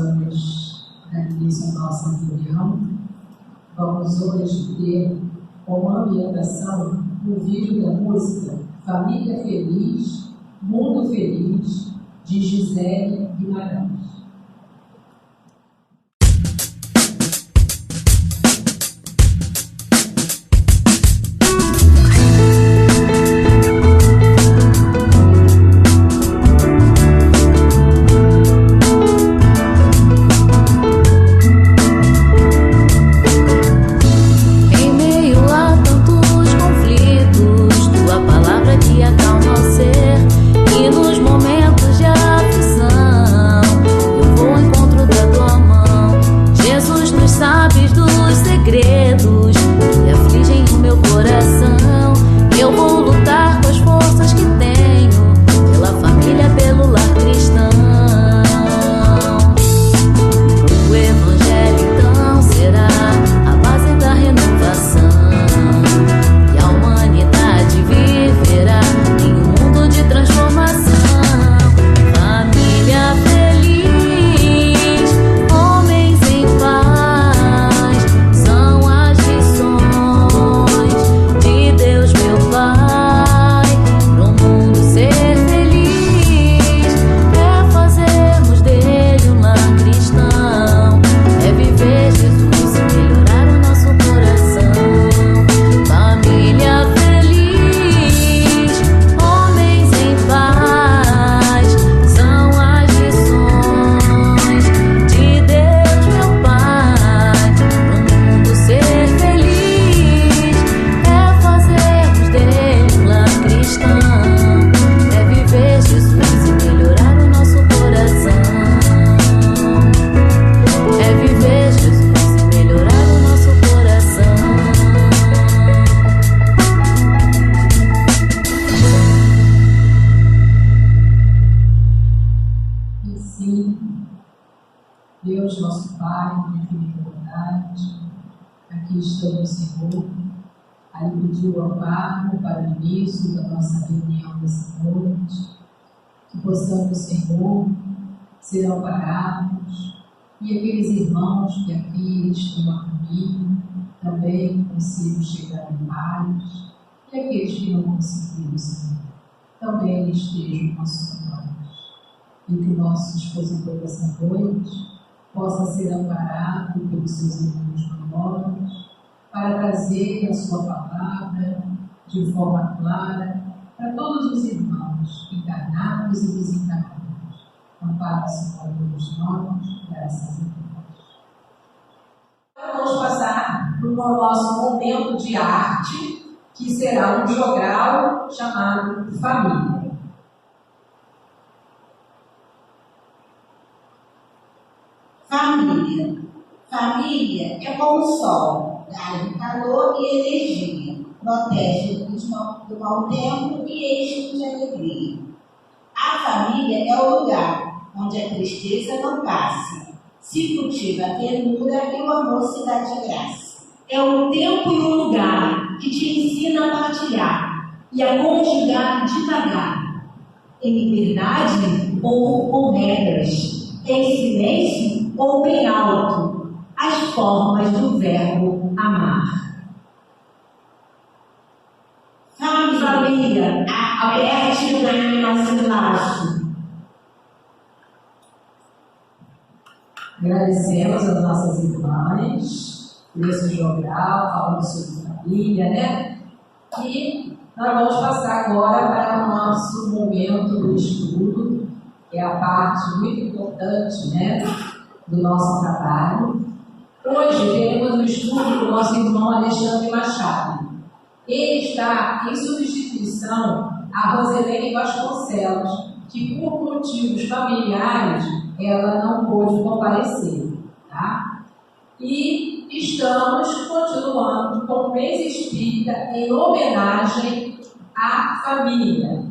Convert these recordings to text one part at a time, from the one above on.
damos início à nossa reunião, vamos hoje ter como ambientação o vídeo da música Família Feliz, Mundo Feliz, de Gisele Guimarães. Deus, nosso Pai, de infinita bondade, aqui estamos, Senhor, a lhe pedir o amparo para o início da nossa reunião dessa noite, que possamos, Senhor, ser amparados e aqueles irmãos que aqui estão a caminho também consigam chegar em paz, e aqueles que não conseguiram, Senhor, também estejam consolados, e que o nosso expositor dessa noite possa ser amparado pelos seus irmãos amorosos, para trazer a sua palavra de forma clara para todos os irmãos, encarnados e desencarnados. Ampara, Senhor, todos nós, graças a Deus. Vamos passar para o nosso momento de arte, que será um jogral chamado Família. Família. Família é como o sol, dá calor e energia, protege do mau tempo e enche de alegria. A família é o lugar onde a tristeza não passa, se cultiva a ternura e o amor se dá de graça. É um tempo e um lugar que te ensina a partilhar e a conjugar devagar, em liberdade ou com regras, em silêncio ou bem alto, as formas do verbo amar. Família, aperte o nosso laço. Agradecemos as nossas irmãs por esse jogral, falando sobre família, né? E nós vamos passar agora para o nosso momento do estudo, que é a parte muito importante, né, do nosso trabalho. Hoje teremos o estudo do nosso irmão Alexandre Machado. Ele está em substituição a Roselene Vasconcelos, que por motivos familiares ela não pôde comparecer, tá? E estamos continuando com o mês espírita em homenagem à família.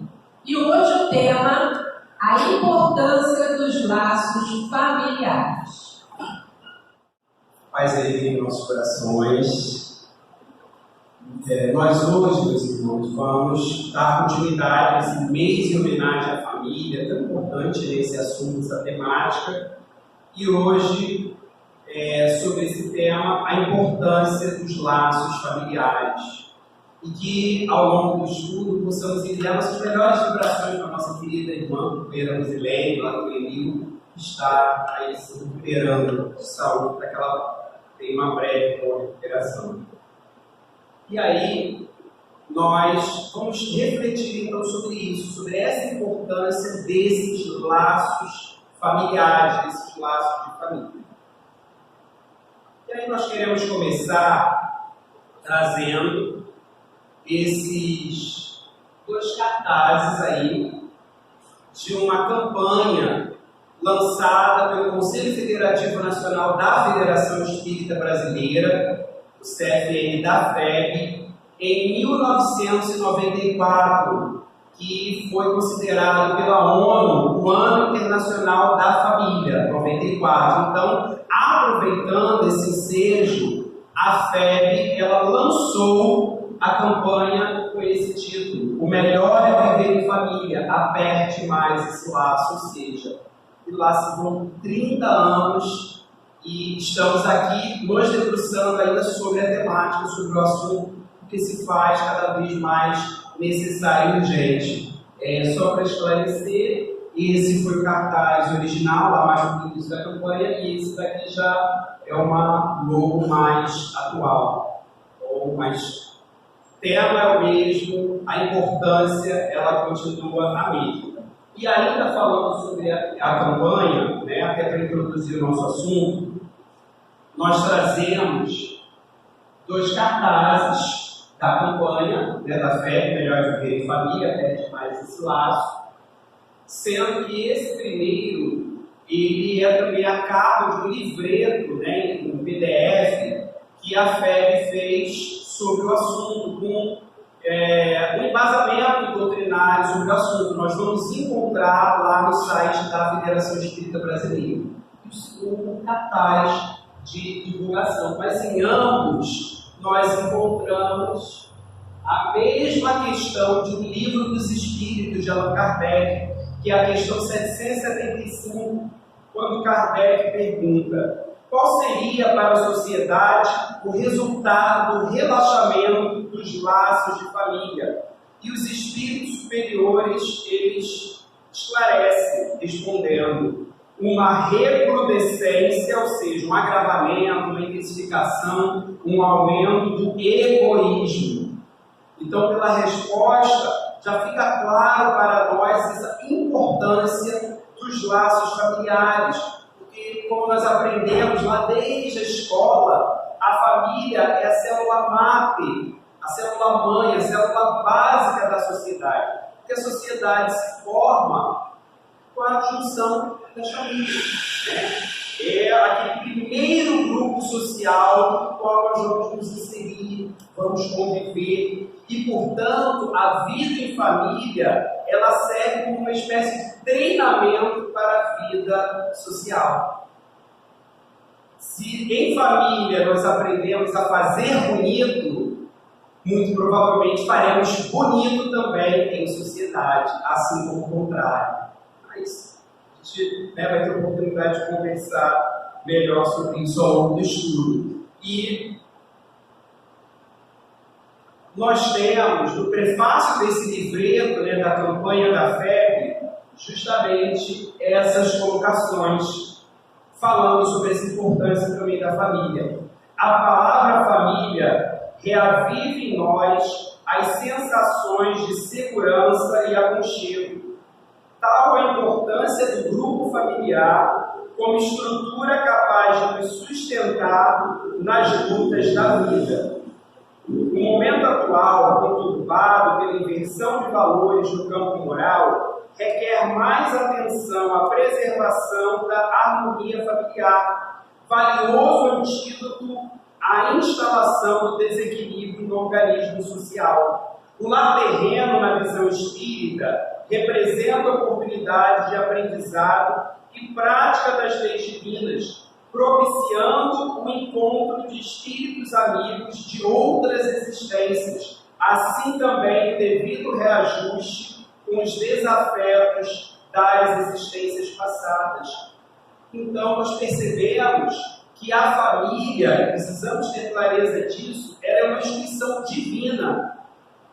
E hoje o tema, a importância dos laços familiares. Paz aí em nossos corações. Nós hoje, meus irmãos, vamos dar continuidade a esse mês em homenagem à família, tão importante nesse assunto, essa temática. e hoje, sobre esse tema, a importância dos laços familiares. E que, ao longo do estudo, possamos enviar nossas melhores vibrações para a nossa querida irmã, companheira Rosilene, lá do Emil, que está aí se recuperando de saúde, para que ela tenha uma breve boa recuperação. E aí, nós vamos refletir então sobre isso, sobre essa importância desses laços familiares, desses laços de família. E aí nós queremos começar trazendo esses 2 cartazes aí de uma campanha lançada pelo Conselho Federativo Nacional da Federação Espírita Brasileira, o CFN da FEB, em 1994, que foi considerado pela ONU o Ano Internacional da Família, 94. Então, aproveitando esse ensejo, a FEB ela lançou a campanha com esse título: O melhor é viver em família, aperte mais esse laço. Ou seja, e lá se vão 30 anos e estamos aqui nos debruçando ainda sobre a temática, sobre o assunto que se faz cada vez mais necessário e urgente. Só para esclarecer, esse foi o cartaz original, lá mais no início da campanha, e esse daqui já é uma logo mais atual. Mas o tema é o mesmo, a importância ela continua a mesma. E ainda falando sobre a campanha, né, até para introduzir o nosso assunto, nós trazemos 2 cartazes da campanha, né, da FEB, Melhor Viver em Família, aperte mais esse laço, sendo que esse primeiro, ele é também a capa de um livreto, né, um PDF, que a FEB fez sobre o assunto, com um embasamento doutrinário sobre o assunto. Nós vamos encontrar lá no site da Federação Espírita Brasileira. E o segundo, um cartaz de divulgação. Mas em ambos, nós encontramos a mesma questão de um livro dos Espíritos de Allan Kardec, que é a questão 775, quando Kardec pergunta: qual seria para a sociedade o resultado do relaxamento dos laços de família? E os espíritos superiores, eles esclarecem, respondendo: uma recrudescência, ou seja, um agravamento, uma intensificação, um aumento do egoísmo. Então, pela resposta, já fica claro para nós essa importância dos laços familiares, porque, como nós aprendemos lá desde a escola, a família é a célula máter, a célula mãe, a célula básica da sociedade, porque a sociedade se forma com a junção das famílias, né? É aquele primeiro grupo social no qual nós vamos nos inserir, vamos conviver, e, portanto, a vida em família, ela serve como uma espécie de treinamento para a vida social. Se em família nós aprendemos a fazer bonito, muito provavelmente faremos bonito também em sociedade, assim como o contrário. Mas a gente vai ter a oportunidade de conversar melhor sobre isso ao longo do estudo. E nós temos, no prefácio desse livreto, né, da campanha da FEB, justamente essas colocações, falando sobre essa importância também da família. A palavra família reavive em nós as sensações de segurança e aconchego. Tal a importância do grupo familiar como estrutura capaz de nos sustentar nas lutas da vida. O momento atual, conturbado pela inversão de valores no campo moral, requer mais atenção à preservação da harmonia familiar, valioso antídoto à instalação do desequilíbrio no organismo social. O lar terreno, na visão espírita, representa a oportunidade de aprendizado e prática das leis divinas, propiciando o encontro de espíritos amigos de outras existências, assim também o devido reajuste com os desafetos das existências passadas. Então, nós percebemos que a família, precisamos ter clareza disso, ela é uma instituição divina,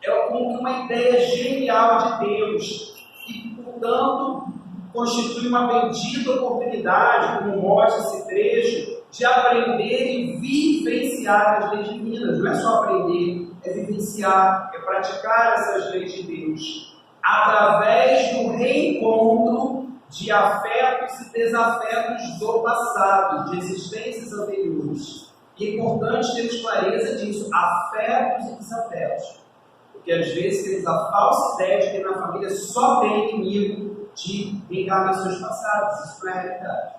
é como uma ideia genial de Deus, e, portanto, constitui uma bendita oportunidade, como mostra esse trecho, de aprender e vivenciar as leis divinas. Não é só aprender, é vivenciar, é praticar essas leis de Deus, através do reencontro de afetos e desafetos do passado, de existências anteriores. E é importante termos clareza disso, afetos e desafetos. Porque às vezes temos a falsa ideia de que na família só tem inimigo de reencarnações passadas. Isso não é realidade.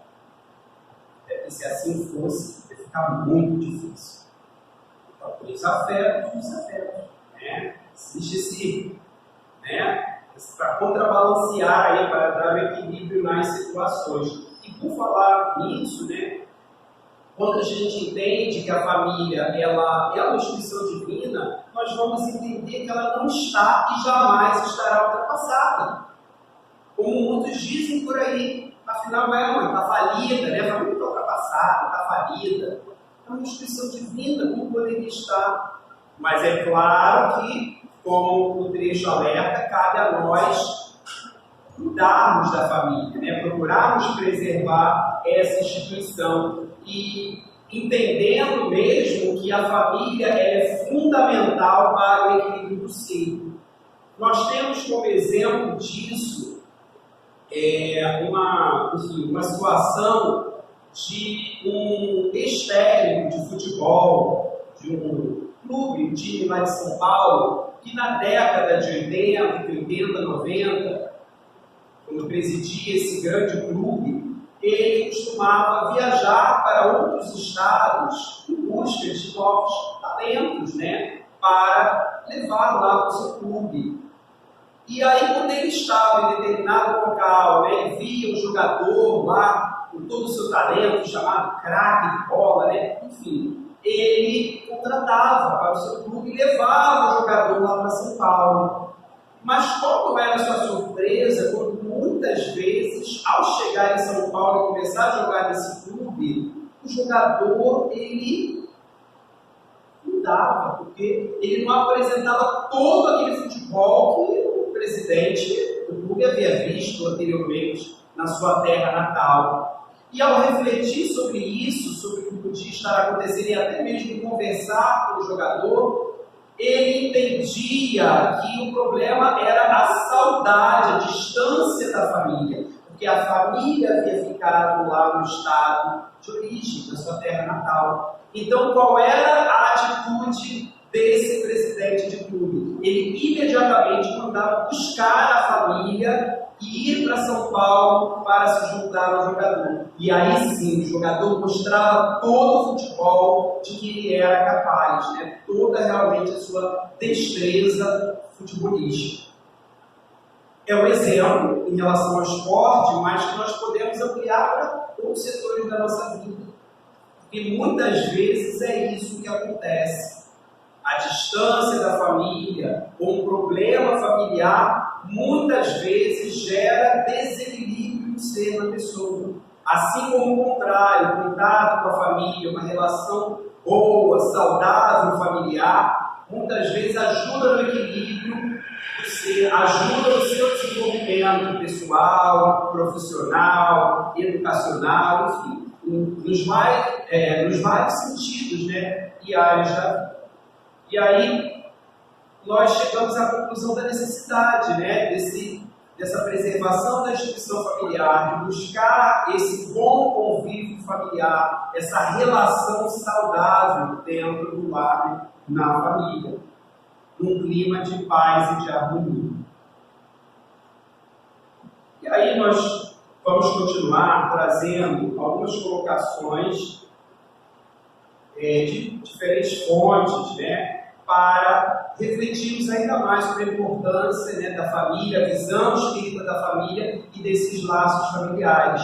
Porque se assim fosse, ia ficar muito difícil. Então, por isso, afetos e desafetos. Né? Existe esse... para contrabalancear aí, para dar um equilíbrio nas situações. E por falar nisso, quando a gente entende que a família ela é uma instituição divina, nós vamos entender que ela não está e jamais estará ultrapassada. Como muitos dizem por aí, afinal não, está falida, a família está ultrapassada, está falida. É uma instituição divina, como poderia estar? Mas é claro que, como o trecho alerta, cabe a nós cuidarmos da família, procurarmos preservar essa instituição e entendendo mesmo que a família é fundamental para o equilíbrio do ser. Nós temos como exemplo disso uma situação de um ex-técnico de futebol, de um clube, um time lá de São Paulo, que na década de 80, 90, quando presidia esse grande clube, ele costumava viajar para outros estados em busca de novos talentos, para levar lá para o seu clube. E aí, quando ele estava em determinado local, e via um jogador lá com todo o seu talento, chamado craque de bola, enfim, ele contratava para o seu clube e levava o jogador lá para São Paulo. Mas qual era a sua surpresa quando muitas vezes, ao chegar em São Paulo e começar a jogar nesse clube, o jogador, ele não dava, porque ele não apresentava todo aquele futebol que o presidente do clube havia visto anteriormente na sua terra natal. E ao refletir sobre isso, sobre o que podia estar acontecendo e até mesmo conversar com o jogador, ele entendia que o problema era a saudade, a distância da família, porque a família havia ficado lá no estado de origem, na sua terra natal. Então, qual era a atitude desse presidente de clube? Ele imediatamente mandava buscar a família e ir para São Paulo para se juntar ao jogador. E aí sim, o jogador mostrava todo o futebol de que ele era capaz, toda realmente a sua destreza futebolística. É um exemplo em relação ao esporte, mas que nós podemos ampliar para todos os setores da nossa vida. Porque muitas vezes é isso que acontece. A distância da família, ou um problema familiar, muitas vezes gera desequilíbrio no ser da pessoa. Assim como o contrário, o contato com a família, uma relação boa, saudável, familiar, muitas vezes ajuda no equilíbrio do ser, ajuda no seu desenvolvimento pessoal, profissional, educacional, enfim, nos vários sentidos, e áreas da vida. E aí, nós chegamos à conclusão da necessidade, dessa preservação da instituição familiar, de buscar esse bom convívio familiar, essa relação saudável dentro do lar, na família, num clima de paz e de harmonia. E aí nós vamos continuar trazendo algumas colocações de diferentes fontes, para refletirmos ainda mais sobre a importância da família, a visão espírita da família e desses laços familiares.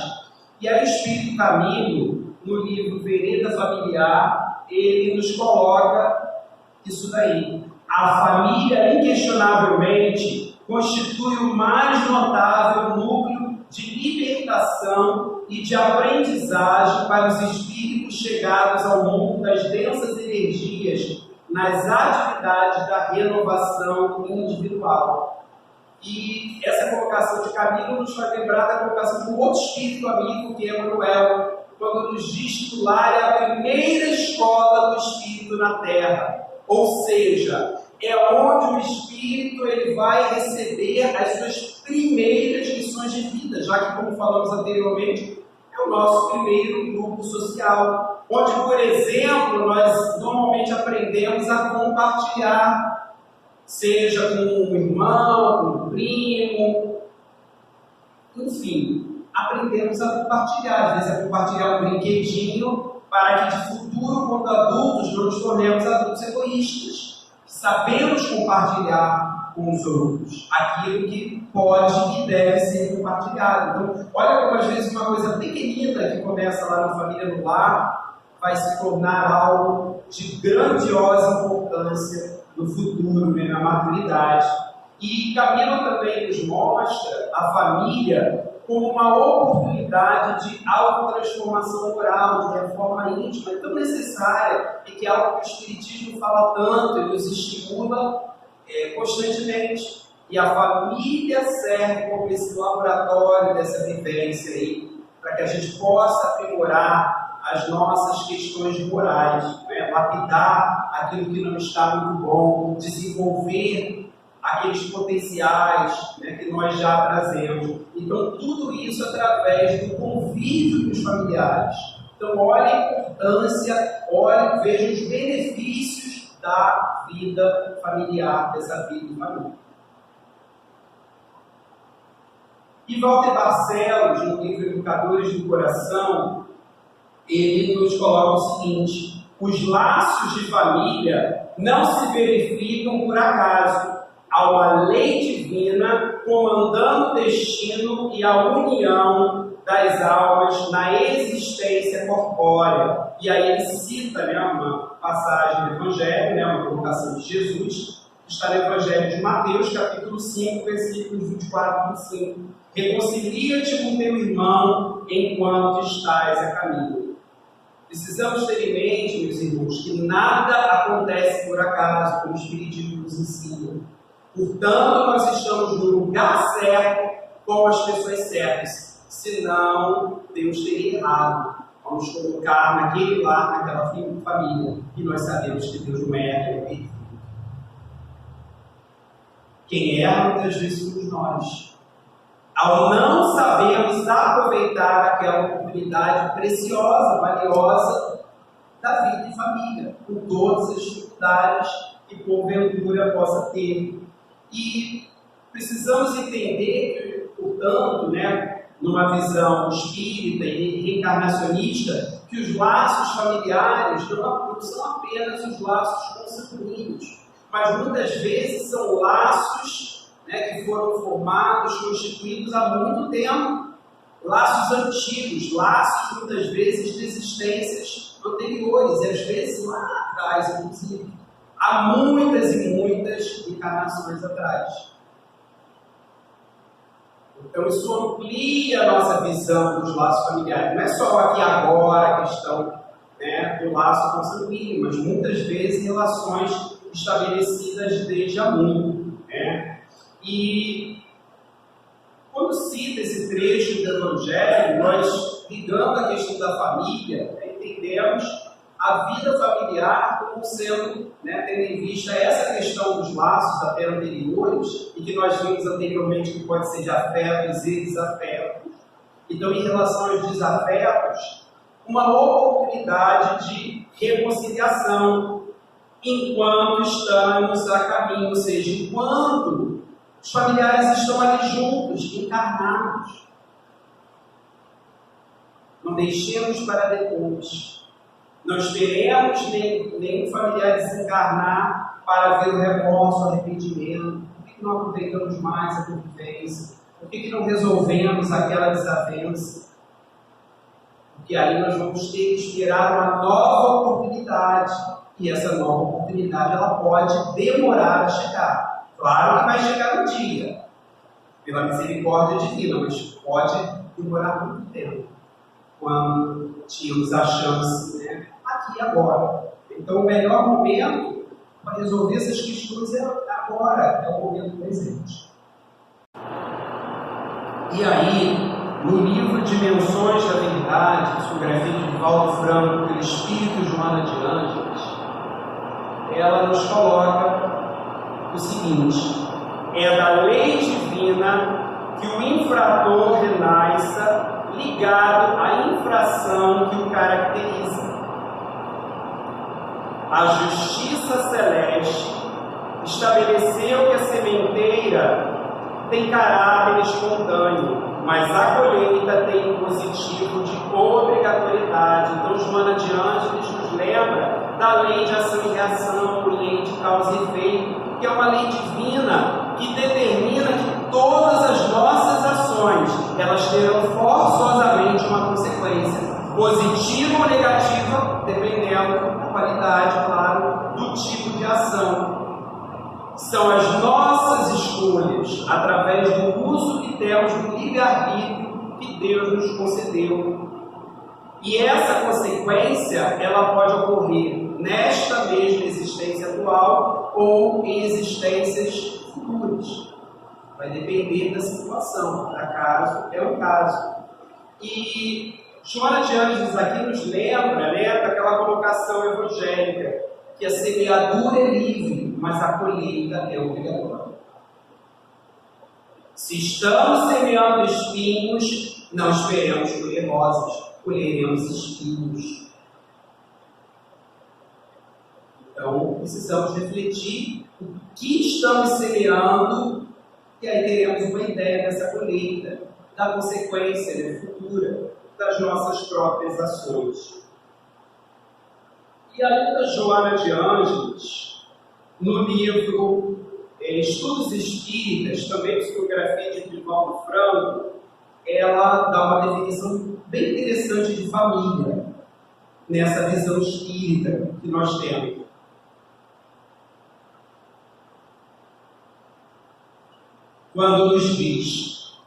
E aí o Espírito Caminho, no livro Vereda Familiar, ele nos coloca isso daí. A família, inquestionavelmente, constitui o mais notável núcleo de orientação e de aprendizagem para os espíritos chegados ao mundo das densas energias nas atividades da renovação individual. E essa colocação de Camilo nos faz lembrar da colocação de um outro espírito amigo, que é Manuel, quando nos diz que o lar é a primeira escola do espírito na Terra. Ou seja, é onde o espírito ele vai receber as suas primeiras lições de vida, já que, como falamos anteriormente, é o nosso primeiro grupo social, onde, por exemplo, nós normalmente aprendemos a compartilhar, seja com um irmão, com um primo, enfim, aprendemos a compartilhar, às vezes a compartilhar um brinquedinho, para que de futuro, quando adultos, não nos tornemos adultos egoístas. Sabemos compartilhar com os outros aquilo que pode e deve ser compartilhado. Então, olha como às vezes uma coisa pequenina que começa lá na família, no lar, vai se tornar algo de grandiosa importância no futuro, né, na maturidade. E Camilo também nos mostra a família como uma oportunidade de autotransformação moral, de reforma íntima, tão necessária e que é algo que o Espiritismo fala tanto e nos estimula constantemente. E a família serve como esse laboratório dessa vivência aí, para que a gente possa aprimorar as nossas questões morais, né? Lapidar aquilo que não está muito bom, desenvolver aqueles potenciais, né, que nós já trazemos. Então, tudo isso através do convívio dos familiares. Então, olha a importância, olha, veja os benefícios da vida familiar, dessa vida em família. E Walter Barcelos, no livro Educadores do Coração, ele nos coloca o seguinte: os laços de família não se verificam por acaso. Há uma lei divina comandando o destino e a união das almas na existência corpórea. E aí ele cita, né, uma passagem do Evangelho, né, uma colocação de Jesus, que está no Evangelho de Mateus, capítulo 5, versículos 24 e 25. Reconcilia-te com teu irmão enquanto estás a caminho. Precisamos ter em mente, meus irmãos, que nada acontece por acaso, como o Espiritismo nos ensina. Portanto, nós estamos no lugar certo, com as pessoas certas. Senão, Deus teria errado. Vamos colocar naquele lar, naquela família, e nós sabemos que Deus não erra, perfeito. Quem erra muitas vezes somos nós. Ao não sabermos aproveitar aquela oportunidade preciosa, valiosa da vida em família, com todas as dificuldades que porventura possa ter. E precisamos entender que, portanto, né, numa visão espírita e reencarnacionista, que os laços familiares não são apenas os laços consanguíneos, mas muitas vezes são laços, né, que foram formados, constituídos há muito tempo, laços antigos, laços muitas vezes de existências anteriores, e às vezes lá atrás, inclusive. Há muitas e muitas encarnações atrás. Então, isso amplia a nossa visão dos laços familiares. Não é só aqui agora a questão, né, do laço consanguíneo, mas muitas vezes relações estabelecidas desde há muito. Né? E quando cita esse trecho do Evangelho, nós, ligando a questão da família, entendemos a vida familiar como sendo, né, tendo em vista essa questão dos laços até anteriores, e que nós vimos anteriormente que pode ser de afetos e desafetos. Então, em relação aos desafetos, uma oportunidade de reconciliação enquanto estamos a caminho, ou seja, enquanto os familiares estão ali juntos, encarnados. Não deixemos para depois. Não esperemos nenhum familiar desencarnar para ver o remorso, o arrependimento. Por que não aproveitamos mais a convivência? Por que não resolvemos aquela desavença? Porque aí nós vamos ter que esperar uma nova oportunidade. E essa nova oportunidade ela pode demorar a chegar. Claro que vai chegar um dia, pela misericórdia divina, mas pode demorar muito tempo quando tínhamos a chance, né, aqui e agora. Então, o melhor momento para resolver essas questões é agora, é o momento presente. E aí, no livro Dimensões da Verdade, psicografia de Divaldo Franco, pelo Espírito Joana de Ângeles, ela nos coloca o seguinte: é da lei divina que o infrator renasça ligado à infração que o caracteriza. A justiça celeste estabeleceu que a sementeira tem caráter espontâneo, mas a colheita tem um positivo de obrigatoriedade. Então, Joana de Ângeles nos lembra da lei de ação e reação, lei de causa e efeito, que é uma lei divina que determina que todas as nossas ações, elas terão forçosamente uma consequência, positiva ou negativa, dependendo da qualidade, claro, do tipo de ação. São as nossas escolhas, através do uso que temos do livre-arbítrio que Deus nos concedeu. E essa consequência, ela pode ocorrer nesta mesma existência atual ou em existências futuras. Vai depender da situação, cada caso é um caso. E Joana de Ângeles aqui nos lembra, né, daquela colocação evangélica, que a semeadura é livre, mas a colheita é obrigatória. Se estamos semeando espinhos, não esperemos colher rosas, colheremos espinhos. Então, precisamos refletir o que estamos semeando, e aí teremos uma ideia dessa colheita, da consequência, né, futura das nossas próprias ações. E ainda Joana de Ângeles, no livro Estudos Espíritas, também psicografia de Divaldo Franco, ela dá uma definição bem interessante de família, nessa visão espírita que nós temos. Quando nos diz: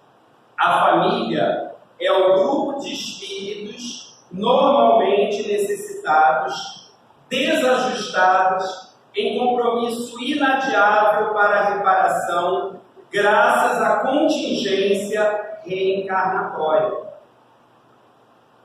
a família é o grupo de espíritos normalmente necessitados, desajustados, em compromisso inadiável para a reparação, graças à contingência reencarnatória.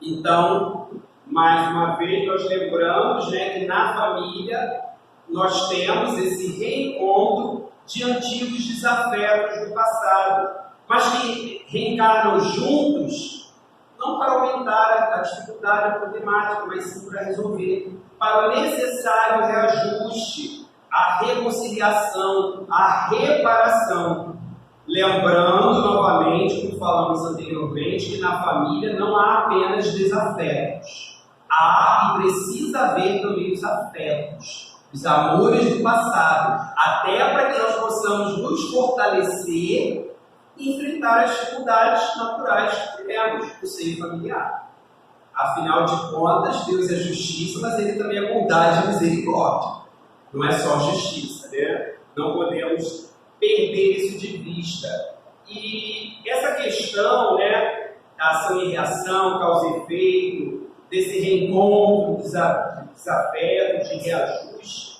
Então, mais uma vez, nós lembramos, né, que na família nós temos esse reencontro de antigos desafetos do passado, mas que reencarnam juntos, não para aumentar a dificuldade, a problemática, mas sim para resolver, para o necessário reajuste, a reconciliação, a reparação. Lembrando novamente, como falamos anteriormente, que na família não há apenas desafetos. Há e precisa haver também os afetos, os amores do passado, até para que nós possamos nos fortalecer e enfrentar as dificuldades naturais que temos no seio familiar. Afinal de contas, Deus é justiça, mas Ele também é bondade e misericórdia. Não é só justiça, né? Não podemos perder isso de vista. E essa questão, né, da ação e reação, causa e efeito, desse reencontro, desafeto, de reajuste,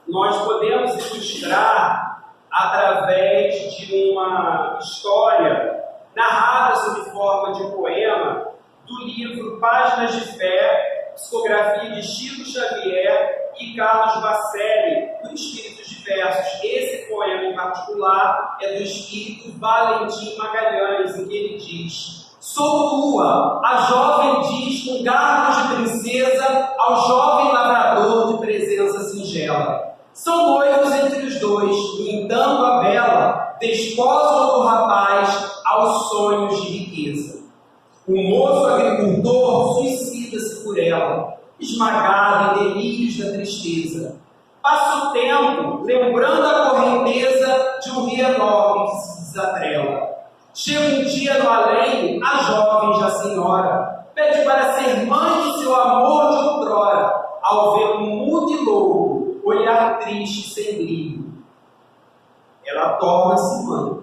nós podemos ilustrar através de uma história narrada sob forma de poema do livro Páginas de Fé, psicografia de Chico Xavier e Carlos Bacelli, por Espíritos Diversos. Esse poema em particular é do espírito Valentim Magalhães, em que ele diz: sou tua, a jovem diz com garbo de princesa ao jovem lavrador de presença singela. São noivos entre os dois, no entanto a bela desposam do rapaz aos sonhos de riqueza. O moço agricultor suicida-se por ela, esmagado em delírios da tristeza. Passa o tempo, lembrando a correnteza de um rio enorme que se desatrela. Chega um dia no além, a jovem já senhora pede para ser mãe do seu amor de outrora, ao ver um mudo e louco, olhar triste sem brilho. Ela torna-se mãe.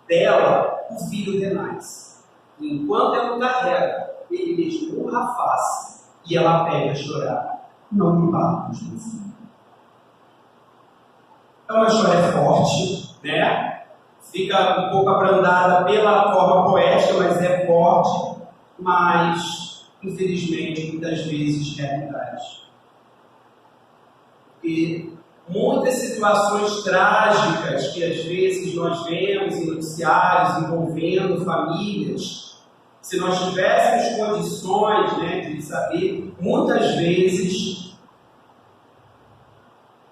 Dela, o filho renasce. E enquanto ela o carrega, ele lhe esmurra a face e ela pede a chorar. Não me bata os meus. Então a história é forte, né? Fica um pouco abrandada pela forma poética, mas é forte, mas infelizmente muitas vezes é verdade. E muitas situações trágicas que às vezes nós vemos em noticiários envolvendo famílias, se nós tivéssemos condições, né, de saber, muitas vezes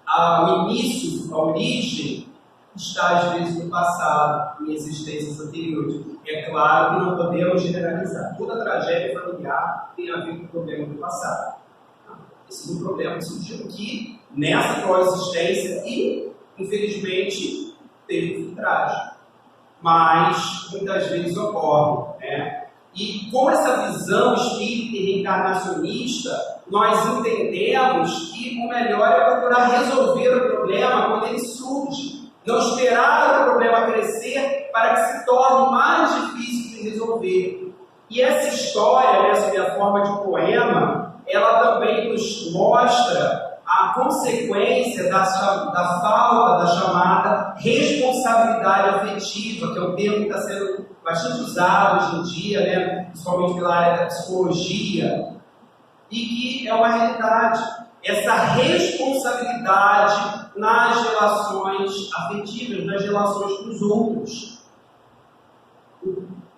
o início, a origem, está às vezes no passado, em existências anteriores. É claro que não podemos generalizar. Toda tragédia familiar tem a ver com o problema do passado. Esse é um problema que surgiu aqui, nessa coexistência, e, infelizmente, teve um fim trágico. Mas, muitas vezes, ocorre, né? E com essa visão espírita e reencarnacionista, nós entendemos que o melhor é procurar resolver o problema quando ele surge. Não esperar o problema crescer para que se torne mais difícil de resolver. E essa história, né, sob a forma de poema, ela também nos mostra a consequência da falta da chamada responsabilidade afetiva, que é um termo que está sendo bastante usado hoje em dia, né, principalmente pela área da psicologia, e que é uma realidade. Essa responsabilidade nas relações afetivas, nas relações com os outros.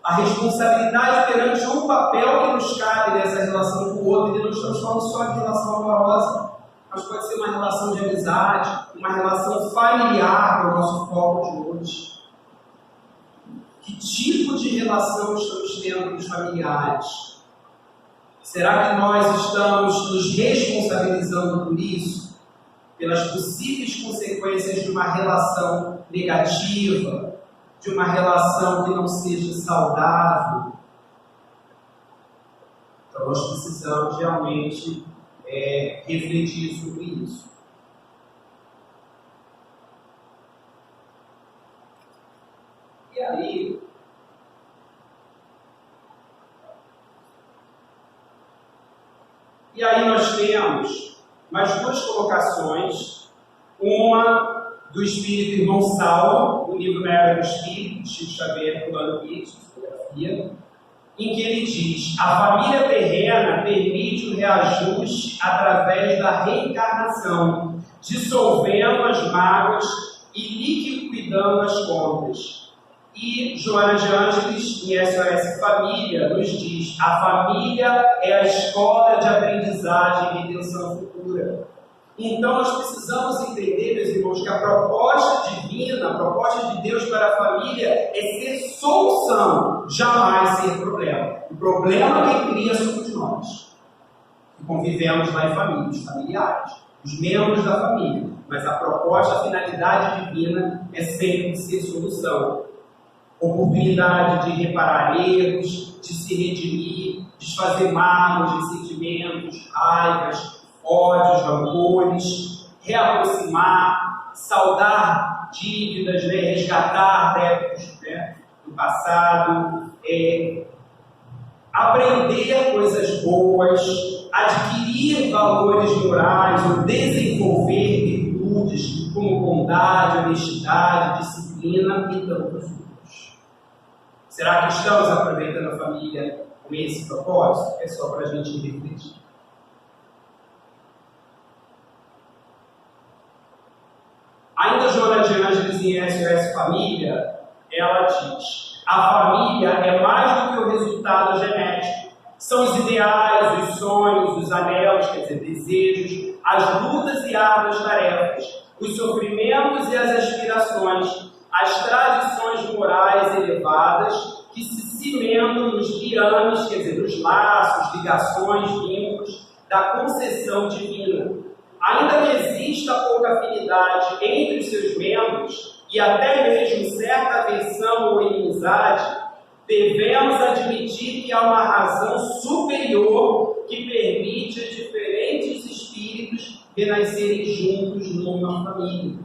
A responsabilidade perante um papel que nos cabe nessa relação com o outro, e não estamos falando só de relação amorosa, mas pode ser uma relação de amizade, uma relação familiar, que é o nosso foco de hoje. Que tipo de relação estamos tendo com os familiares? Será que nós estamos nos responsabilizando por isso? Pelas possíveis consequências de uma relação negativa, de uma relação que não seja saudável? Então nós precisamos realmente refletir sobre isso. E aí nós temos mais duas colocações, uma do Espírito Irmão Saulo, no livro Na Era do Espírito, de Chico Xavier, Fulano Pires, psicografia, em que ele diz: a família terrena permite o reajuste através da reencarnação, dissolvendo as mágoas e liquidando as contas. E Joana de Ângeles, em SOS Família, nos diz: a família é a escola de aprendizagem e redenção futura. Então nós precisamos entender, meus irmãos, que a proposta divina, a proposta de Deus para a família é ser solução, jamais ser problema. O problema quem cria somos nós, que convivemos lá em família, os familiares, os membros da família. Mas a proposta, a finalidade divina é sempre ser solução. Oportunidade de reparar erros, de se redimir, desfazer mágoas, ressentimentos, raivas, ódios, rancores, reaproximar, saldar dívidas, né, resgatar débitos, né, do passado, aprender coisas boas, adquirir valores morais, ou desenvolver virtudes como bondade, honestidade, disciplina e tantos outros. Será que estamos aproveitando a família com esse propósito? É só para a gente refletir. Ainda Joana de Ângeles, em SOS Família, ela diz: a família é mais do que o resultado genético. São os ideais, os sonhos, os anelos, quer dizer, desejos, as lutas e árduas tarefas, os sofrimentos e as aspirações, as tradições morais elevadas que se cimentam nos liames, quer dizer, nos laços, ligações, vínculos da concessão divina. Ainda que exista pouca afinidade entre os seus membros e até mesmo certa aversão ou inimizade, devemos admitir que há uma razão superior que permite a diferentes espíritos renascerem juntos numa família.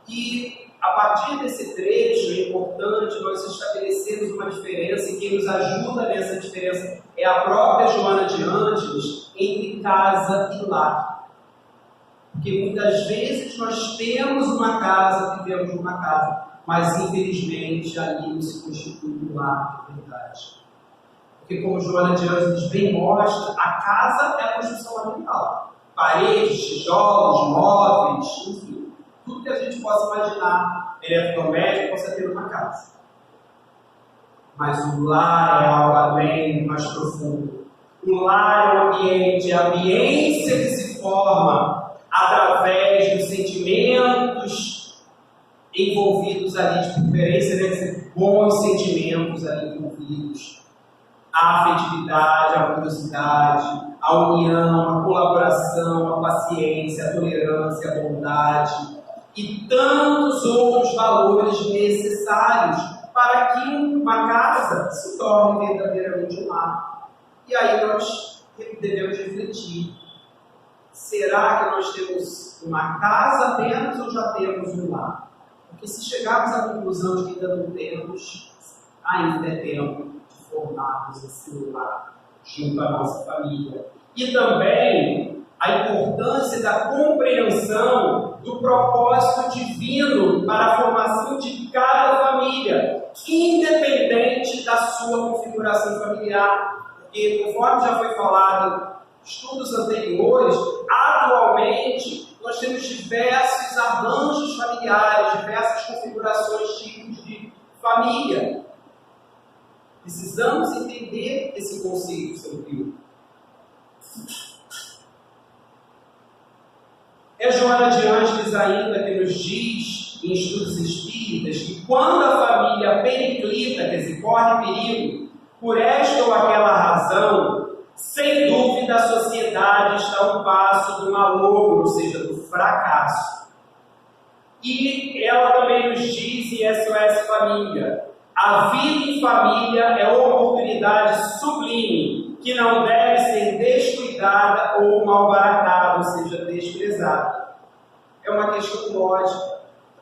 E a partir desse trecho, é importante nós estabelecermos uma diferença, e quem nos ajuda nessa diferença é a própria Joana de Ângeles, entre casa e lar. Porque muitas vezes nós temos uma casa, vivemos numa casa, mas infelizmente ali não se constitui um lar de verdade. Porque como Joana de Ângeles bem mostra, a casa é a construção material. Paredes, tijolos, móveis, enfim, tudo que a gente possa imaginar, eletrodoméstico, possa ter uma casa. Mas o lar é algo além, mais profundo. O lar é um ambiente, a ambiência que se forma através dos sentimentos envolvidos ali, de preferência, deve ser bons sentimentos ali envolvidos. A afetividade, a amorosidade, a união, a colaboração, a paciência, a tolerância, a bondade e tantos outros valores necessários para que uma casa se torne verdadeiramente um lar. E aí nós devemos refletir: será que nós temos uma casa apenas ou já temos um lar? Porque se chegarmos à conclusão de que ainda não temos, ainda é tempo de formarmos esse lar junto à nossa família. E também a importância da compreensão do propósito divino para a formação de cada família, independente da sua configuração familiar. Porque, conforme já foi falado em estudos anteriores, atualmente nós temos diversos arranjos familiares, diversas configurações, tipos de família. Precisamos entender esse conceito, seu filho. É Joana de Ângeles ainda que nos diz, em estudos espíritas, que quando a família periclita, quer dizer, corre perigo, por esta ou aquela razão, sem dúvida a sociedade está a um passo do malogro, ou seja, do fracasso. E ela também nos diz em SOS Família: a vida em família é uma oportunidade sublime que não deve ser descuidada ou malbaratada, ou seja, desprezada. É uma questão lógica.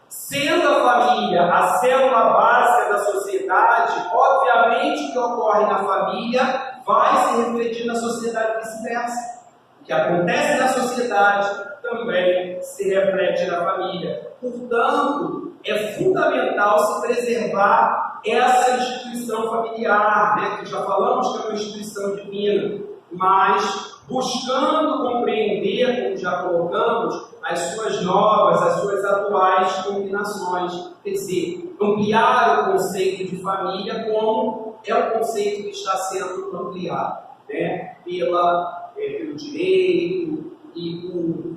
Sendo a família a célula básica da sociedade, obviamente o que ocorre na família vai se refletir na sociedade e vice-versa. O que acontece na sociedade também se reflete na família. Portanto, é fundamental se preservar essa instituição familiar, né, que já falamos que é uma instituição divina, mas buscando compreender, como já colocamos, as suas novas, as suas atuais combinações. Quer dizer, ampliar o conceito de família como é o conceito que está sendo ampliado, né, pelo direito e por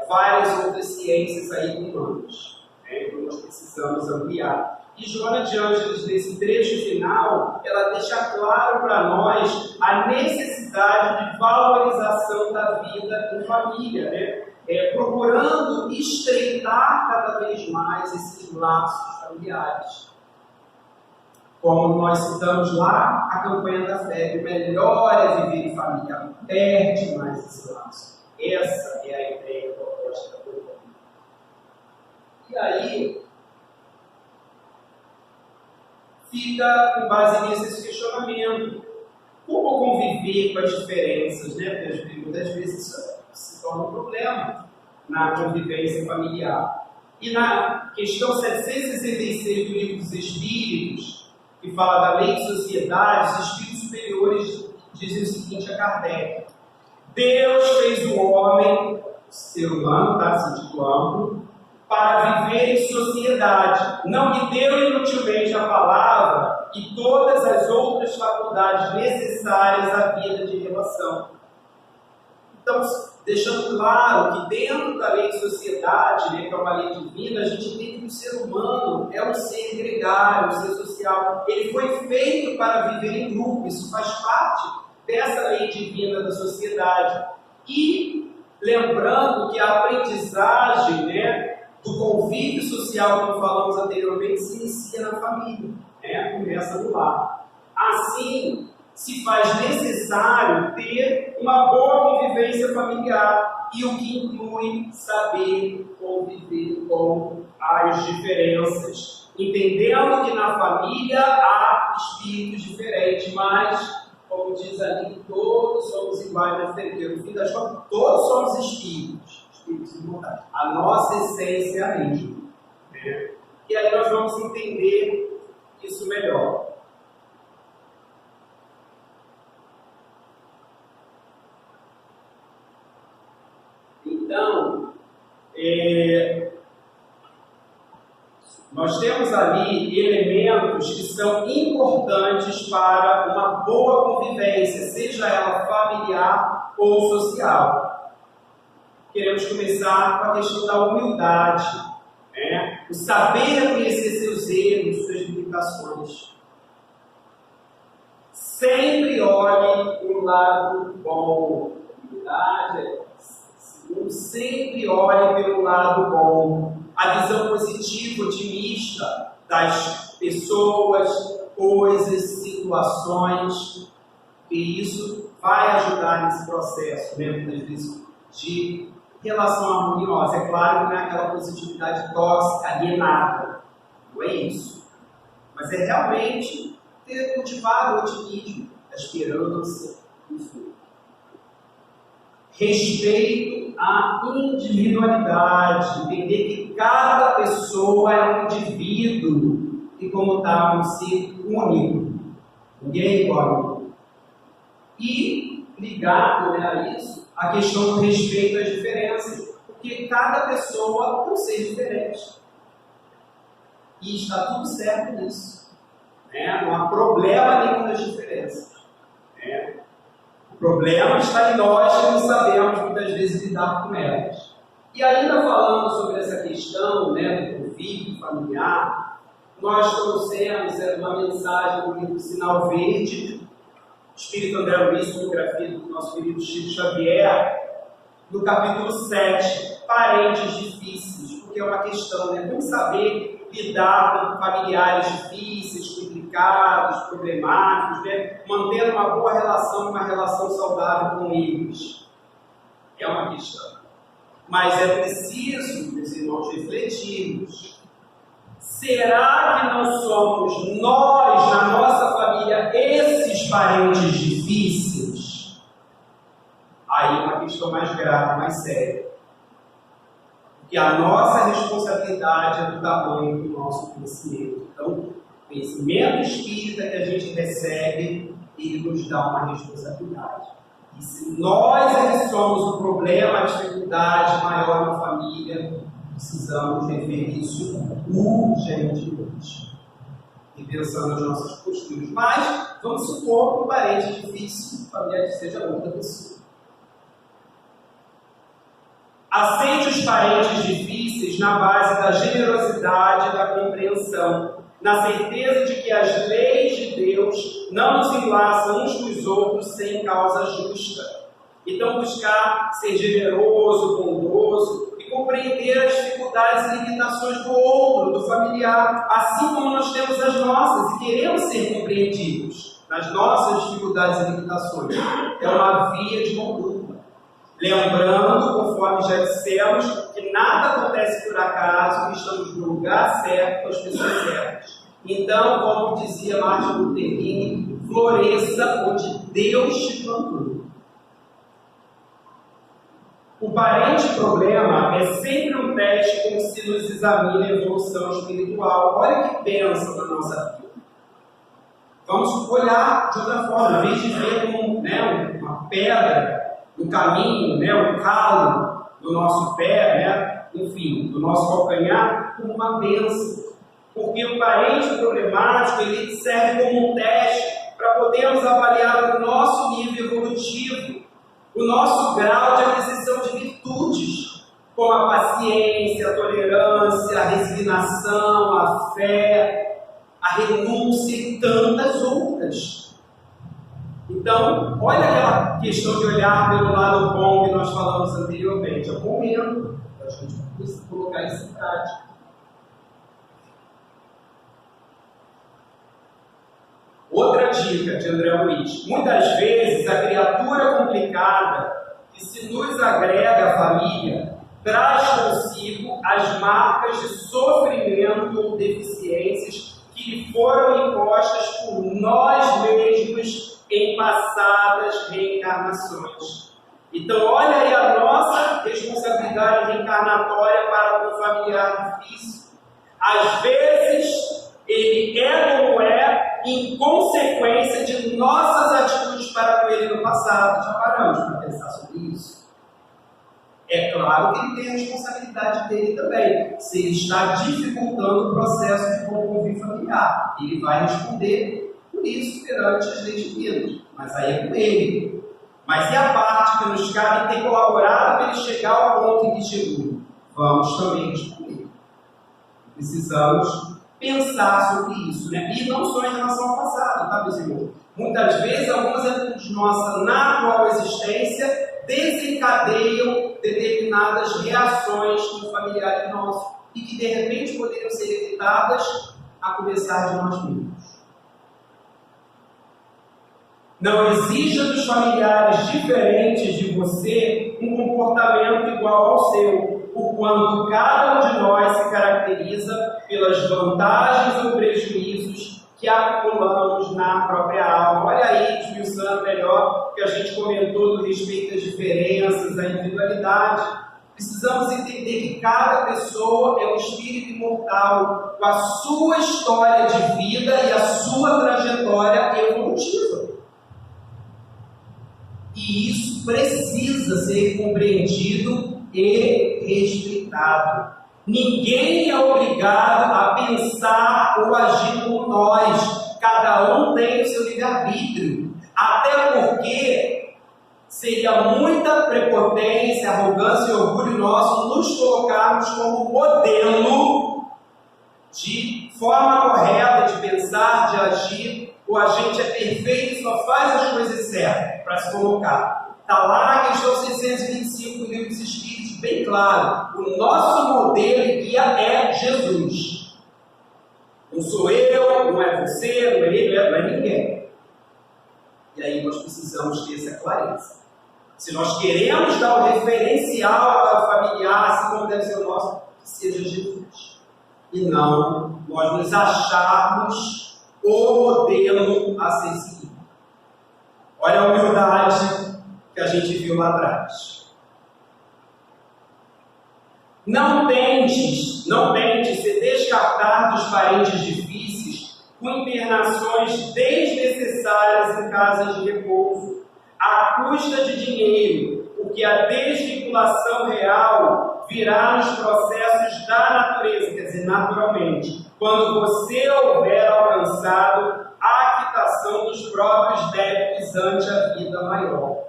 várias outras ciências aí humanas. Então nós precisamos ampliar. E Joana de Ângeles, nesse trecho final, ela deixa claro para nós a necessidade de valorização da vida em família, né? Procurando estreitar cada vez mais esses laços familiares. Como nós citamos lá, a campanha da FEB, o melhor é viver em família, aperte mais esse laço. Essa é a ideia proposta da campanha. E aí, fica com base nesse questionamento: como conviver com as diferenças, né? Porque muitas vezes isso se torna um problema na convivência familiar. E na questão 766 do Livro dos Espíritos, que fala da lei de sociedade, os espíritos superiores dizem o seguinte a Kardec: Deus fez o homem, o ser humano, tá? Sentido amplo, para viver em sociedade. Não lhe deu inutilmente a palavra e todas as outras faculdades necessárias à vida de relação. Então, deixando claro que dentro da lei de sociedade, né, que é uma lei divina, a gente entende que o ser humano é um ser gregário, um ser social. Ele foi feito para viver em grupo, isso faz parte dessa lei divina da sociedade. E lembrando que a aprendizagem, né, do convívio social, como falamos anteriormente, se inicia na família, né? Começa no lar. Assim, se faz necessário ter uma boa convivência familiar e o que inclui saber conviver com as diferenças, entendendo que na família há espíritos diferentes, mas, como diz ali, todos somos iguais na frente. No fim das contas, todos somos espíritos imortais. A nossa essência é a mesma. Né? E aí nós vamos entender isso melhor. Então, nós temos ali elementos que são importantes para uma boa convivência, seja ela familiar ou social. Queremos começar com a questão da humildade, né? O saber reconhecer seus erros, suas limitações. Sempre olhe para o lado bom. Humildade sempre olhe pelo lado bom. A visão positiva, otimista das pessoas, coisas, situações, e isso vai ajudar nesse processo, né, muitas vezes, de relação harmoniosa. É claro que não é aquela positividade tóxica, alienada, não é isso. Mas é realmente ter cultivado o otimismo, a esperança, enfim. Respeito à individualidade, entender que cada pessoa é um indivíduo e, como tal, um ser único. Ninguém é igual. E, ligado, né, a isso, a questão do respeito às diferenças, porque cada pessoa é um ser diferente. E está tudo certo nisso. Né? Não há problema nenhum nas diferenças. Né? O problema está em nós que não sabemos muitas vezes lidar com elas. E ainda falando sobre essa questão, né, do convívio familiar, nós trouxemos uma mensagem do livro Sinal Verde, Espírito André Luiz, biografia do nosso querido Chico Xavier, no capítulo 7, parentes difíceis, porque é uma questão, né, como saber lidar com familiares difíceis, complicados, problemáticos, né? Manter uma boa relação, uma relação saudável com eles. É uma questão. Mas é preciso, meus irmãos, refletirmos. Será que não somos nós, na nossa família, esses parentes difíceis? Aí é uma questão mais grave, mais séria. Porque a nossa responsabilidade é do tamanho do nosso conhecimento. Então, o conhecimento espírita que a gente recebe, ele nos dá uma responsabilidade. E se nós é que somos o problema, a dificuldade maior na família, precisamos rever isso urgentemente. E pensando nas nossas posturas. Mas, vamos supor que o parente é difícil, o familiar seja outra pessoa. Aceite os parentes difíceis na base da generosidade e da compreensão, na certeza de que as leis de Deus não nos enlaçam uns com os outros sem causa justa. Então, buscar ser generoso, bondoso e compreender as dificuldades e limitações do outro, do familiar, assim como nós temos as nossas e queremos ser compreendidos nas nossas dificuldades e limitações. É uma via de conduta. Lembrando, conforme já dissemos, que nada acontece por acaso, que estamos no lugar certo, com as pessoas certas. Então, como dizia Martin Luther King, floresça onde Deus te plantou. O parente problema é sempre um teste como se nos examina a evolução espiritual. Olha que pensa na nossa vida. Vamos olhar de outra forma, em vez de ver como, né, uma pedra no caminho, né, o calo do nosso pé, né, enfim, do nosso calcanhar, como uma bênção. Porque o parente problemático, ele serve como um teste para podermos avaliar o nosso nível evolutivo, o nosso grau de aquisição de virtudes, como a paciência, a tolerância, a resignação, a fé, a renúncia e tantas outras. Então, olha aquela questão de olhar pelo lado bom que nós falamos anteriormente. É o momento para a gente colocar isso em prática. Outra dica de André Luiz. Muitas vezes a criatura complicada que que se nos agrega à família, traz consigo as marcas de sofrimento ou deficiências que lhe foram impostas por nós mesmos em passadas reencarnações. Então, olha aí a nossa responsabilidade reencarnatória para com um familiar difícil. Às vezes, ele é como é em consequência de nossas atitudes para com ele no passado. Já paramos para pensar sobre isso? É claro que ele tem a responsabilidade dele também. Se ele está dificultando o processo de bom convívio familiar, ele vai responder por isso perante as leis divinas. Mas aí é com ele. Mas e a parte que nos cabe ter colaborado para ele chegar ao ponto em que chegou? Vamos também responder. Precisamos pensar sobre isso, né? E não só em relação ao passado, tá, meus irmãos? Muitas vezes, algumas atitudes nossas na atual existência desencadeiam determinadas reações no familiar nosso e que, de repente, poderiam ser evitadas a começar de nós mesmos. Não exija dos familiares diferentes de você um comportamento igual ao seu, porquanto cada um de nós se caracteriza pelas vantagens ou prejuízos que acumulamos na própria alma. Olha aí, desmiuçando melhor o que a gente comentou do respeito às diferenças, à individualidade. Precisamos entender que cada pessoa é um espírito imortal, com a sua história de vida e a sua trajetória evolutiva. E isso precisa ser compreendido e respeitado. Ninguém é obrigado a pensar ou agir como nós. Cada um tem o seu livre-arbítrio. Até porque seria muita prepotência, arrogância e orgulho nosso nos colocarmos como modelo de forma correta de pensar, de agir. Ou a gente é perfeito e só faz as coisas certas para se colocar. Está lá na questão 625 do Livro dos Espíritos, bem claro. O nosso modelo e guia é Jesus. Não sou eu, não é você, não é ele, não é ninguém. E aí nós precisamos ter essa clareza. Se nós queremos dar o referencial ao familiar, assim como deve ser o nosso, que seja Jesus. E não nós nos acharmos o modelo a ser seguido. Olha a humildade que a gente viu lá atrás. Não tente se descartar dos parentes difíceis com internações desnecessárias em casas de repouso, à custa de dinheiro, porque a desvinculação real virá nos processos da natureza, quer dizer, naturalmente, quando você houver alcançado a quitação dos próprios débitos ante a vida maior.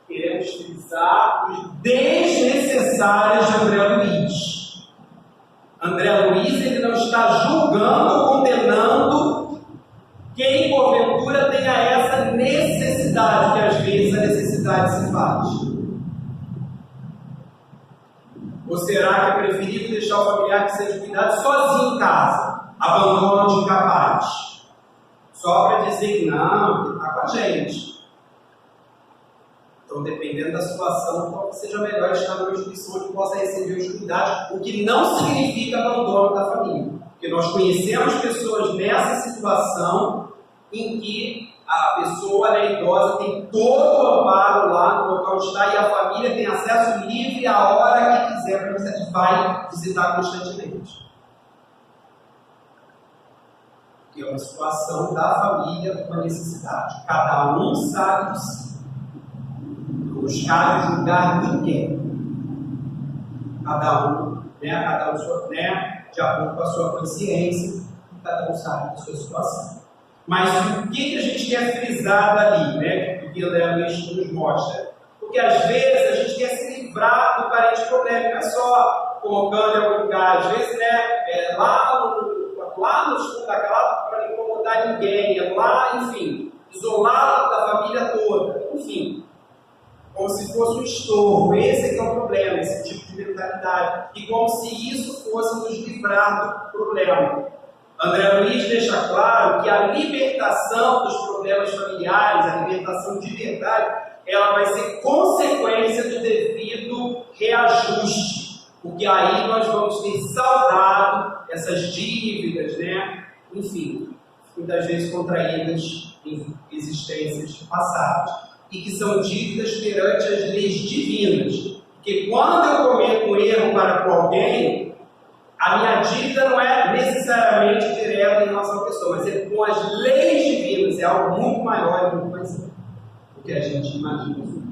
Queremos frisar os desnecessários de André Luiz. André Luiz, ele não está julgando ou condenando quem, porventura, tenha essa necessidade, que às vezes a necessidade se faz. Ou será que é preferível deixar o familiar que seja cuidado sozinho em casa, abandono de incapaz? Só para dizer que não, que está com a gente. Então, dependendo da situação, talvez seja melhor estar numa instituição onde possa receber os cuidados, o que não significa abandono da família. Porque nós conhecemos pessoas nessa situação em que a pessoa, né, idosa, tem todo o amparo lá no local onde está e a família tem acesso livre a hora que quiser para visitar, e vai visitar constantemente. Que é uma situação da família com a necessidade. Cada um sabe de si. Não nos cabe julgar ninguém. Cada um, de acordo com a sua consciência, cada um sabe da sua situação. Mas o que a gente quer frisar dali, né? O que André Luiz nos mostra? Porque às vezes a gente quer se livrar do parente problema, não é só colocando em algum lugar, às vezes, né? Lá no fundo da casa para não incomodar ninguém, lá, enfim, isolado da família toda, enfim, como se fosse um estorvo. Esse é que é o problema, esse tipo de mentalidade, e como se isso fosse nos livrar do problema. André Luiz deixa claro que a libertação dos problemas familiares, a libertação de verdade, ela vai ser consequência do devido reajuste, porque aí nós vamos ter saldado essas dívidas, né? Enfim, muitas vezes contraídas em existências passadas, e que são dívidas perante as leis divinas. Porque quando eu cometo um erro para com alguém, a minha dívida não é necessariamente direta em relação à pessoa, mas é com as leis divinas, é algo muito maior e muito mais amplo do que a gente imagina.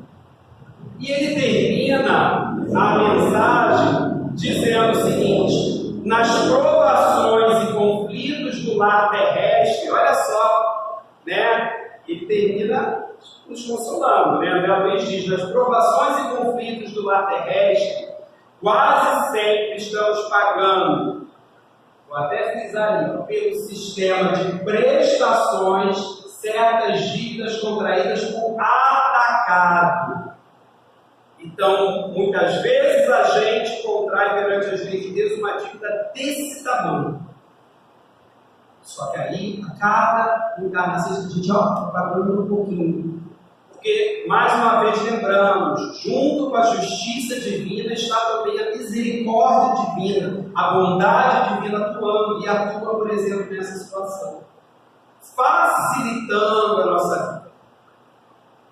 E ele termina a mensagem dizendo o seguinte: nas provações e conflitos do lar terrestre, olha só, né? Ele termina nos consolando, né? André Luiz diz: nas provações e conflitos do lar terrestre, quase sempre estamos pagando, vou até frisar ali, pelo sistema de prestações, certas dívidas contraídas por atacado. Então, muitas vezes a gente contrai perante as leis de Deus uma dívida desse tamanho. Só que aí, a cada encarnação, a gente vai pagando um pouquinho. Porque, mais uma vez, lembramos, junto com a justiça divina está também a misericórdia divina, a bondade divina atuando, e atua, por exemplo, nessa situação, facilitando a nossa vida.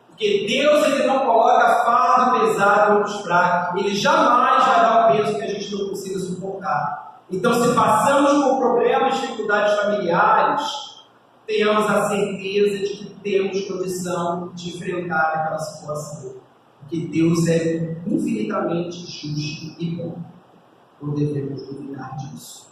Porque Deus, ele não coloca fardo pesado nos fracos, ele jamais vai dar o peso que a gente não consiga suportar. Então, se passamos por problemas, dificuldades familiares, tenhamos a certeza de que temos condição de enfrentar aquela situação. Porque Deus é infinitamente justo e bom. Não devemos duvidar disso.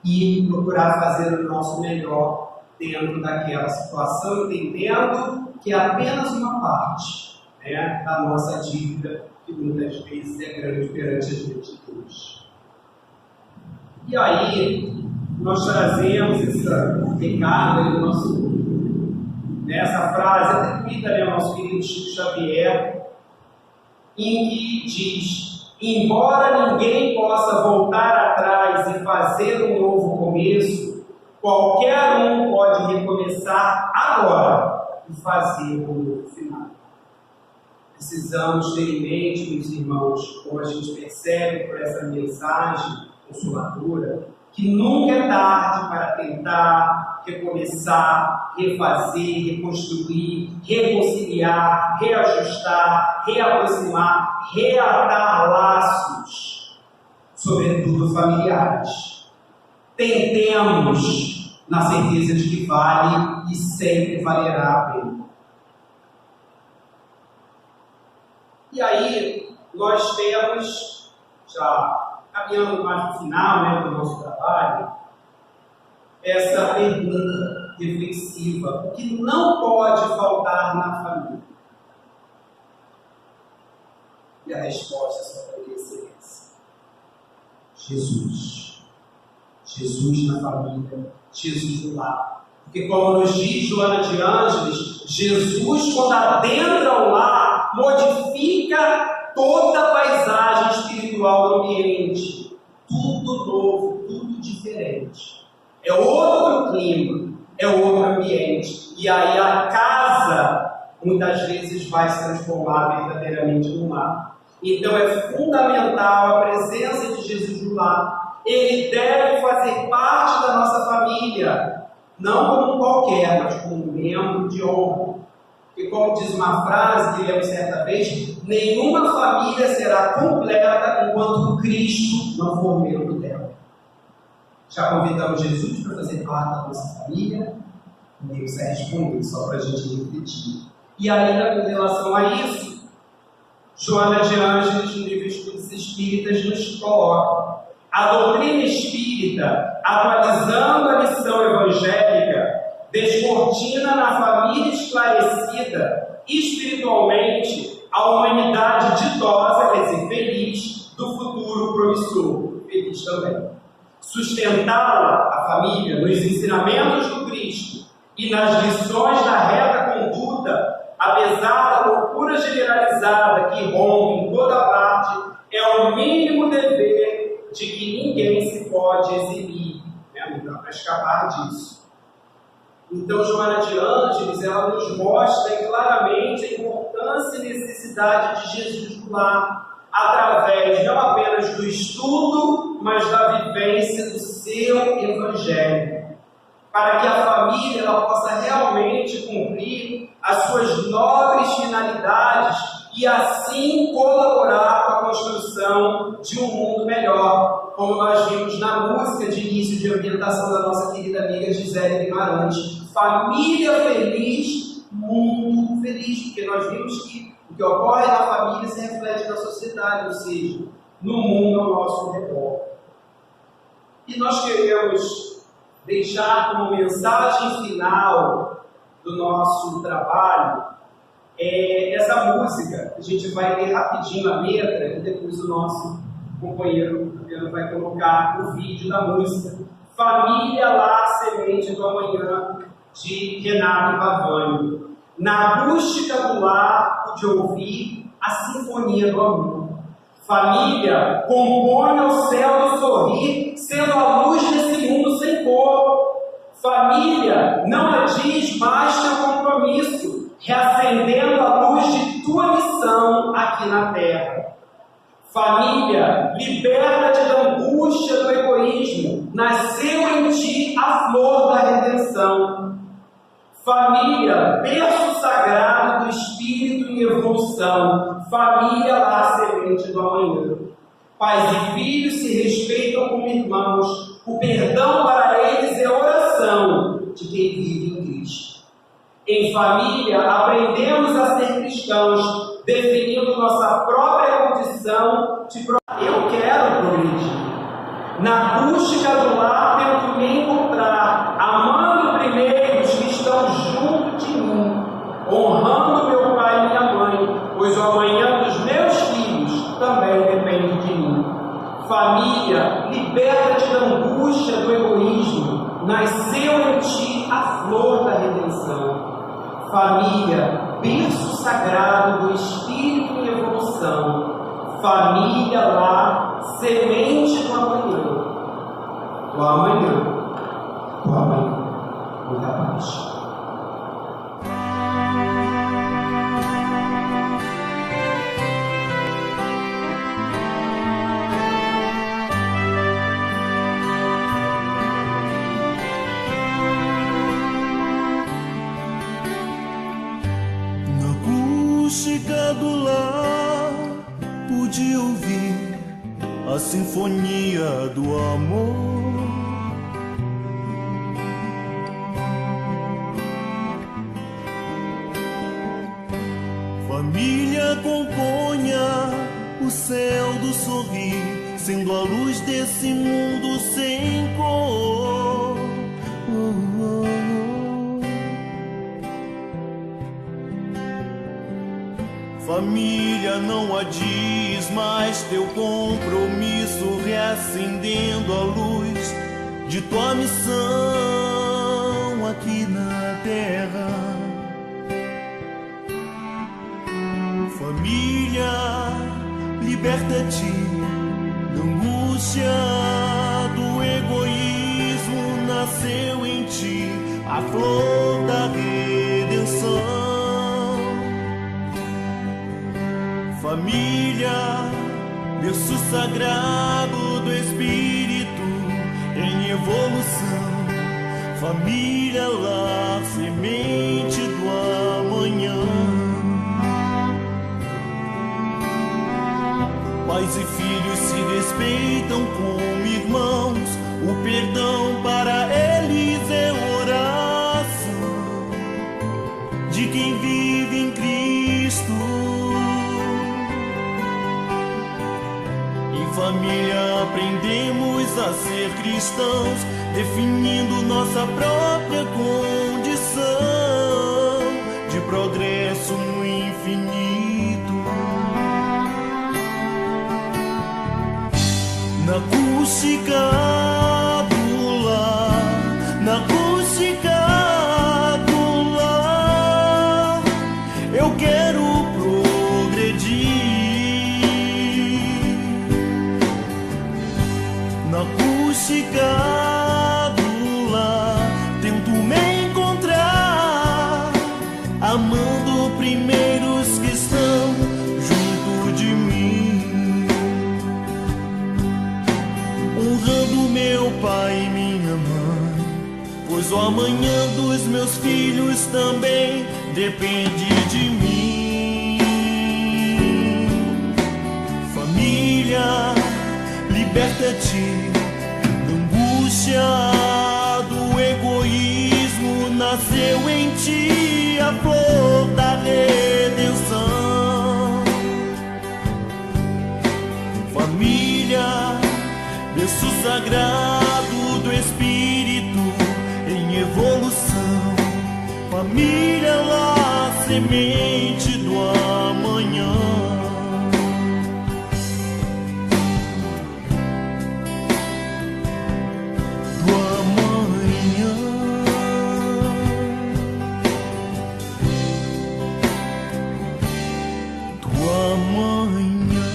E procurar fazer o nosso melhor dentro daquela situação, entendendo que é apenas uma parte, né, da nossa dívida, que muitas vezes é grande perante as leis de Deus. E aí, nós trazemos esse recado nessa frase atribuída ao nosso querido Chico Xavier, em que diz: embora ninguém possa voltar atrás e fazer um novo começo, qualquer um pode recomeçar agora e fazer um novo final. Precisamos ter em mente, meus irmãos, como a gente percebe por essa mensagem consoladora, que nunca é tarde para tentar recomeçar, refazer, reconstruir, reconciliar, reajustar, reaproximar, reatar laços, sobretudo familiares. Tentemos na certeza de que vale e sempre valerá a pena. E aí, nós temos, já caminhando mais para o final, né, do nosso trabalho, essa pergunta reflexiva: o que não pode faltar na família? E a resposta só poderia ser essa: Jesus. Jesus na família, Jesus no lar. Porque, como nos diz Joana de Ângeles, Jesus, quando adentra o lar, modifica toda a paisagem espiritual do ambiente. Tudo novo, tudo diferente. É outro clima, é outro ambiente. E aí a casa, muitas vezes, vai se transformar verdadeiramente num lar. Então é fundamental a presença de Jesus no lar. Ele deve fazer parte da nossa família, não como qualquer, mas como um membro de honra. E como diz uma frase que lemos certa vez, nenhuma família será completa enquanto Cristo não for membro dela. Já convidamos Jesus para fazer parte da nossa família? Nem precisa responder, só para a gente refletir. E ainda com relação a isso, Joana de Ângeles, no livro Estudos Espíritas, nos coloca: a doutrina espírita, atualizando a missão evangélica, descortina na família esclarecida, espiritualmente, a humanidade ditosa, quer dizer, feliz, do futuro promissor, feliz também. Sustentá-la, a família, nos ensinamentos do Cristo e nas lições da reta conduta, apesar da loucura generalizada que rompe em toda parte, é o mínimo dever de que ninguém se pode eximir, né? Não dá para escapar disso. Então, Joana de Ângeles, ela nos mostra claramente a importância importância e necessidade de Jesus no lar, através não apenas do estudo, mas da vivência do seu Evangelho, para que a família ela possa realmente cumprir as suas nobres finalidades e assim colaborar com a construção de um mundo melhor, como nós vimos na música de início de ambientação da nossa querida amiga Gisele Guimarães. Família feliz, mundo feliz, porque nós vimos que o que ocorre na família se reflete na sociedade, ou seja, no mundo ao nosso redor. E nós queremos deixar como mensagem final do nosso trabalho essa música. A gente vai ler rapidinho a letra e depois o nosso companheiro vai colocar o vídeo da música. Família Lar Semente do Amanhã, de Renato Pavani. Na rústica do lar pude ouvir a sinfonia do amor. Família compõe ao céu do sorrir, sendo a luz desse mundo sem cor. Família não adiz mais teu compromisso, reacendendo a luz de tua missão aqui na terra. Família, liberta-te da angústia do egoísmo, nasceu em ti a flor da redenção. Família, berço sagrado do espírito em evolução. Família, lar semente do amanhã. Pais e filhos se respeitam como irmãos. O perdão para eles é oração de quem vive em Cristo. Em família, aprendemos a ser cristãos, definindo nossa própria condição de eu quero progredir. Na rústica do lar tento me encontrar, amando primeiro os que estão junto de mim, honrando meu pai e minha mãe, pois o amanhã dos meus filhos também depende de mim. Família, liberta-te da angústia do egoísmo, nasceu em ti a flor da redenção. Família, berço sagrado do espírito em evolução. Família lá, semente do amanhã. Do amanhã. Do amanhã. Muita paz. Música do lar, pude ouvir a sinfonia do amor. Família componha o céu do sorrir, sendo a luz desse mundo sem cor. Família não adiz mais teu compromisso, reacendendo a luz de tua missão aqui na terra. Família, liberta-te da angústia do egoísmo, nasceu em ti a flor da redenção. Família, berço sagrado do espírito em evolução. Família, lar, semente do amanhã. Pais e filhos se respeitam como irmãos. O perdão para eles é oração de quem vive em Cristo. Família, aprendemos a ser cristãos, definindo nossa própria condição de progresso no infinito. Na acústica do lar, na acústica do lar, eu quero progredir. Na acústica do lar, tento me encontrar, amando primeiro os que pois o amanhã dos meus filhos também depende de mim. Família, liberta-te da angústia, do egoísmo, nasceu em ti a flor da redenção. Família, berço sagrado do Espírito em evolução. Família, lá, semente do amanhã. Do amanhã. Do amanhã.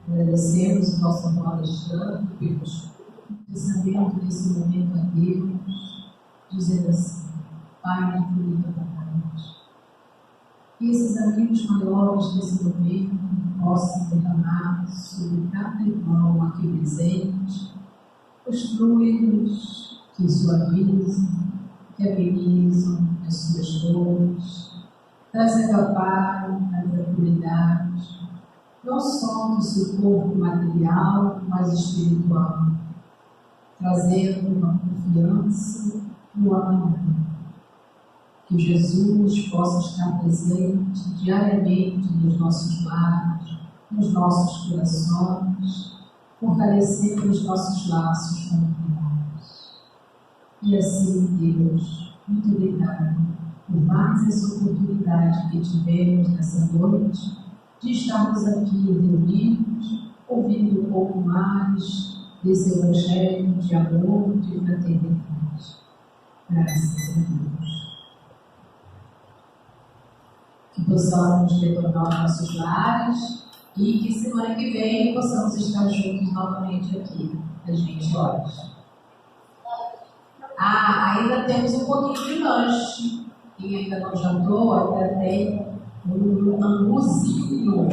Agradecemos o nosso irmão Alexandre pelos pensamento nesse momento a Deus, dizendo assim: Pai, muito lindo para nós. Que esses amigos maiores desse momento possam derramar sobre cada irmão aqui presente os fluidos que suavizam, que amenizam as suas dores, trazendo a paz, a tranquilidade, não só no seu corpo material, mas espiritual, trazendo uma confiança no amanhã. Que Jesus possa estar presente diariamente nos nossos lares, nos nossos corações, fortalecendo os nossos laços familiares. E assim, Deus, muito obrigado por mais essa oportunidade que tivemos nessa noite de estarmos aqui reunidos, ouvindo um pouco mais desse evangelho de amor, de fraternidade. Graças a Deus. Que possamos retornar aos nossos lares e que semana que vem possamos estar juntos novamente aqui, a gente hoje. Ainda temos um pouquinho de lanche. Quem ainda não jantou, ainda tem um anguzinho